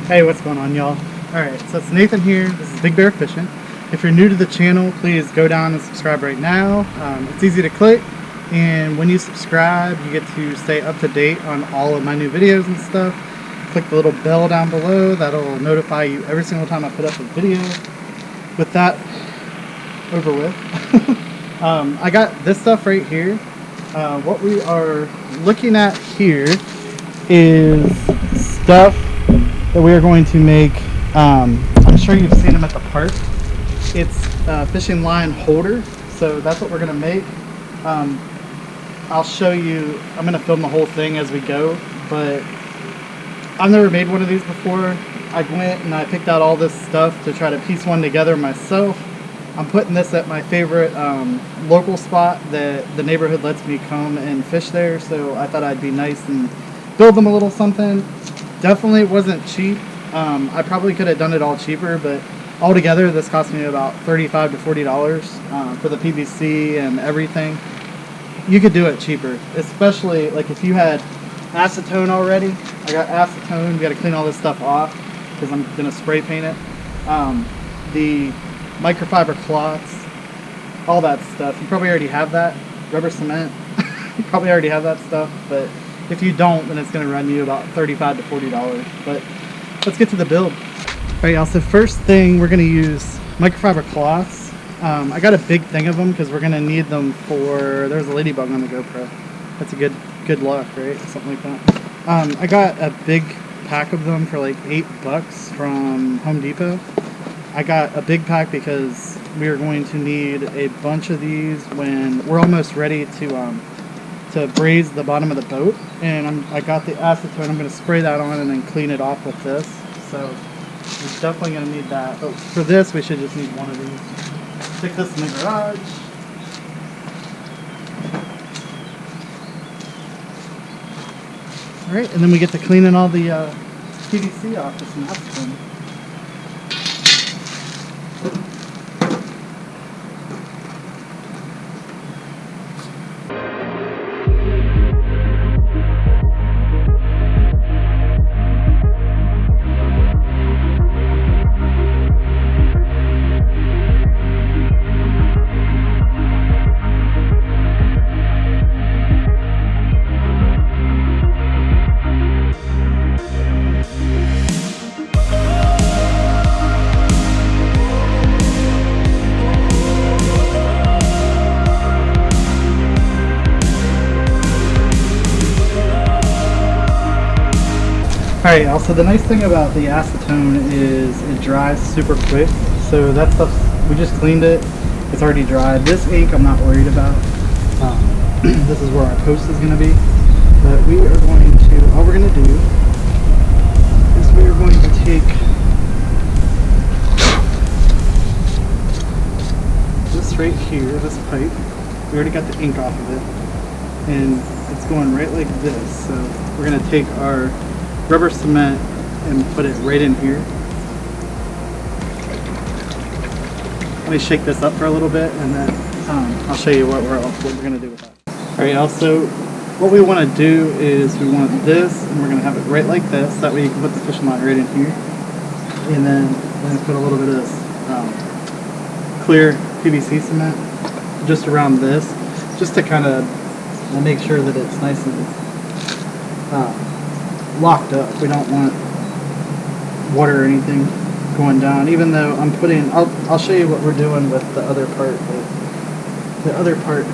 Hey, what's going on, y'all? Alright, so it's Nathan here. This is Big Bear Fishing. If you're new to the channel, please go down and subscribe right now. It's easy to click, and when you subscribe, you get to stay up to date on all of my new videos and stuff. Click the little bell down below. That'll notify you every single time I put up a video. With that over with, I got this stuff right here. What we are looking at here is stuff that we are going to make. I'm sure you've seen them at the park. It's a fishing line holder, so that's what we're going to make. I'll show you. I'm going to film the whole thing as we go, but I've never made one of these before. I went and I picked out all this stuff to try to piece one together myself. I'm putting this at my favorite local spot that the neighborhood lets me come and fish there, so I thought I'd be nice and build them a little something. Definitely wasn't cheap. I probably could have done it all cheaper, but altogether this cost me about $35 to $40 for the PVC and everything. You could do it cheaper, especially like if you had acetone already. I got acetone. We got to clean all this stuff off because I'm gonna spray paint it. The microfiber cloths, all that stuff. You probably already have that. Rubber cement. You probably already have that stuff, but if you don't, then it's going to run you about $35 to $40. But let's get to the build. Alright, y'all, so first thing, we're going to use microfiber cloths. I got a big thing of them because we're going to need them for... There's a ladybug on the GoPro. That's a good luck, right? Something like that. I got a big pack of them for like $8 from Home Depot. I got a big pack because we are going to need a bunch of these when we're almost ready to braise the bottom of the boat, and I got the acetone. I'm going to spray that on and then clean it off with this, so we're definitely going to need that. But for this we should just need one of these. Stick this in the garage. Alright, and then we get to cleaning all the PVC off with some acetone. Alright, also the nice thing about the acetone is it dries super quick. So that stuff, we just cleaned it. It's already dried. This ink I'm not worried about. This is where our post is going to be. But we are going to, all we're going to do is we are going to take this right here, this pipe. We already got the ink off of it. And it's going right like this. So we're going to take our rubber cement and put it right in here. Let me shake this up for a little bit, and then I'll show you what we're going to do with that. Alright, also what we want to do is we want this, and we're going to have it right like this. That way you can put the fishing line right in here. And then we're going to put a little bit of this clear PVC cement just around this, just to kind of make sure that it's nice and locked up. We don't want water or anything going down, even though I'm putting, I'll show you what we're doing with the other part. The other part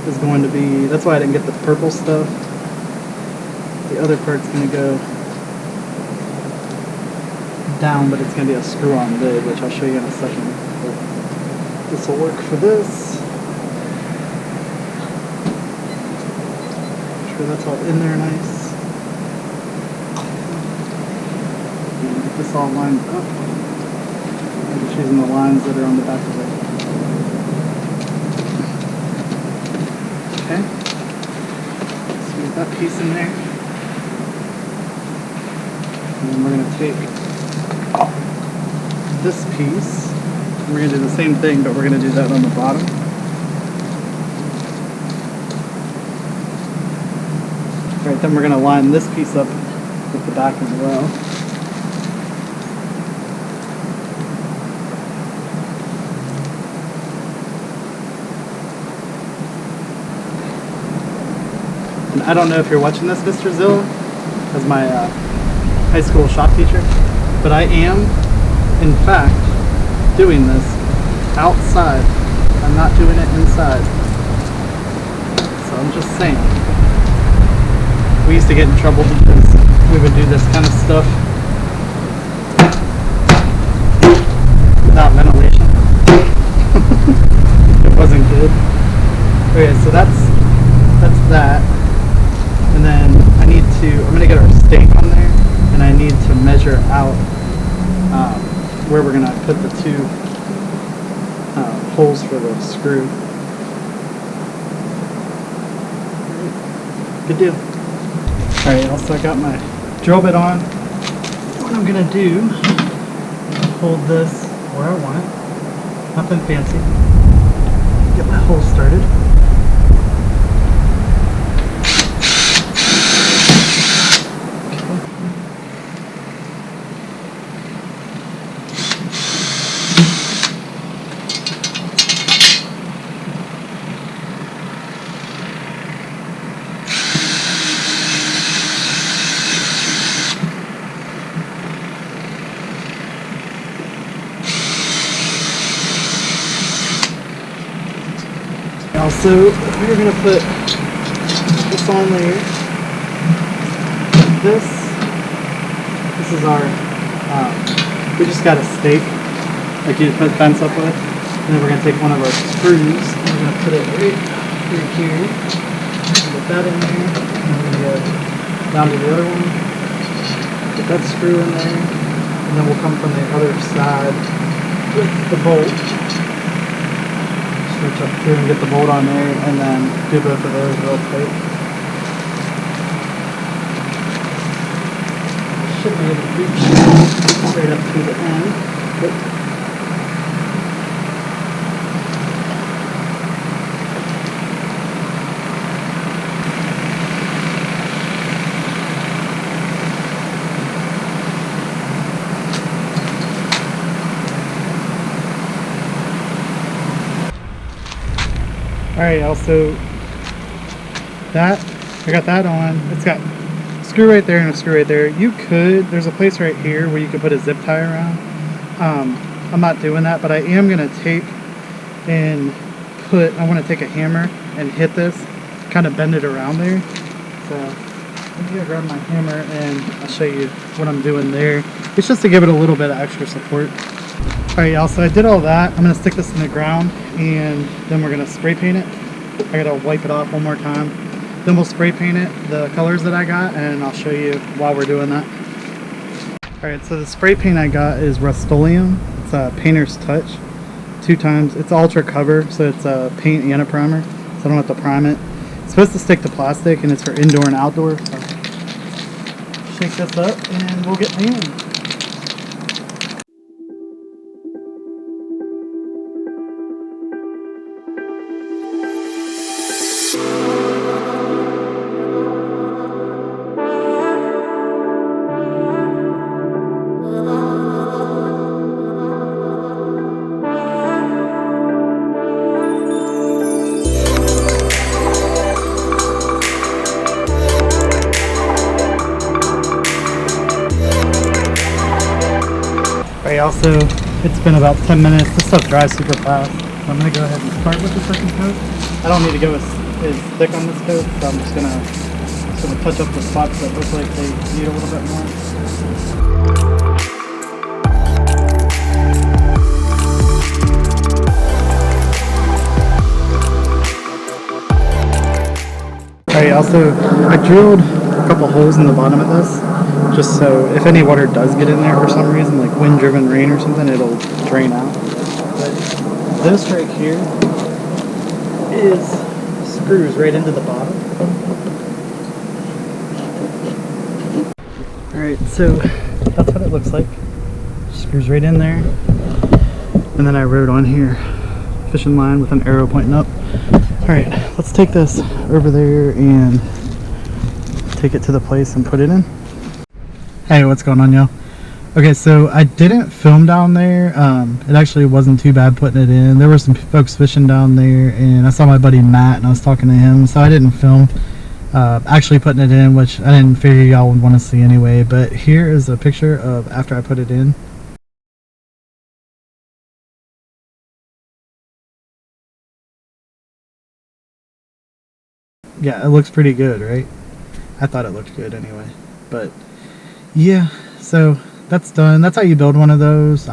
is going to be, that's why I didn't get the purple stuff. The other part's going to go down, but it's going to be a screw-on lid, which I'll show you in a second. But this will work for this. Make sure that's all in there nice. Get this all lined up. I'm just using the lines that are on the back of it. Okay. So we get that piece in there. And then we're going to take this piece. We're going to do the same thing, but we're going to do that on the bottom. Alright, then we're going to line this piece up with the back as well. And I don't know if you're watching this, Mr. Zilla, as my high school shop teacher, but I am, in fact, doing this outside. I'm not doing it inside. So I'm just saying. We used to get in trouble because we would do this kind of stuff without ventilation. It wasn't good. Okay, so that's that. And then I'm gonna get our stake on there, and I need to measure out where we're gonna put the two holes for the screw. Good deal. Alright, also I got my drill bit on. What I'm gonna do is hold this where I want it. Nothing fancy. Get my hole started. Also, we're going to put this on there. This is our, we just got a stake, like you put a fence up with. And then we're going to take one of our screws, and we're going to put it right here. Put that in there. And we're going to go down to the other one. Put that screw in there. And then we'll come from the other side with the bolt. Reach up through and get the bolt on there, and then do both of those real tight. Should be able to reach straight up to the end. But alright, also I got that on. It's got a screw right there and a screw right there. There's a place right here where you could put a zip tie around. I'm not doing that, but I am going to take I want to take a hammer and hit this, kind of bend it around there. So I'm going to grab my hammer and I'll show you what I'm doing there. It's just to give it a little bit of extra support. Alright y'all, so I did all that. I'm going to stick this in the ground, and then we're going to spray paint it. I got to wipe it off one more time. Then we'll spray paint it, the colors that I got, and I'll show you while we're doing that. Alright, so the spray paint I got is Rust-Oleum. It's a Painter's Touch. 2 times. It's ultra cover, so it's a paint and a primer, so I don't have to prime it. It's supposed to stick to plastic, and it's for indoor and outdoor. So shake this up, and we'll get painted. Also, it's been about 10 minutes. This stuff dries super fast. So I'm going to go ahead and start with the second coat. I don't need to go as thick on this coat, so I'm just going to touch up the spots that look like they need a little bit more. Alright, also I drilled a couple holes in the bottom of this, just so if any water does get in there for some reason, like wind-driven rain or something, it'll drain out. But this right here is screws right into the bottom. Alright, so that's what it looks like. Screws right in there. And then I wrote on here, fishing line with an arrow pointing up. Alright, let's take this over there and take it to the place and put it in. Hey, what's going on, y'all? Okay, so I didn't film down there. It actually wasn't too bad putting it in. There were some folks fishing down there, and I saw my buddy Matt, and I was talking to him, so I didn't film. actually putting it in, which I didn't figure y'all would want to see anyway. But here is a picture of after I put it in. Yeah, it looks pretty good, right? I thought it looked good anyway. But yeah, so that's done. That's how you build one of those.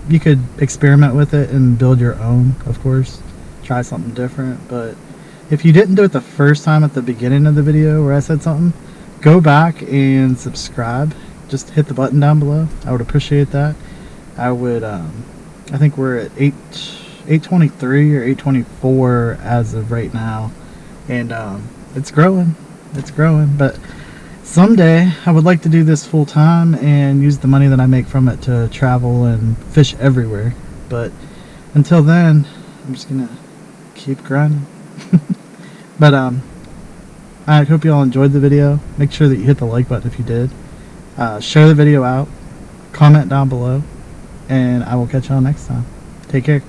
You could experiment with it and build your own, of course. Try something different. But if you didn't do it the first time at the beginning of the video where I said something, go back and subscribe. Just hit the button down below. I would appreciate that. I would, I think we're at 823 or 824 as of right now. And it's growing. It's growing. But someday I would like to do this full time and use the money that I make from it to travel and fish everywhere. But until then, I'm just gonna keep grinding. But I hope you all enjoyed the video. Make sure that you hit the like button if you did. Share the video out. Comment down below. And I will catch y'all next time. Take care.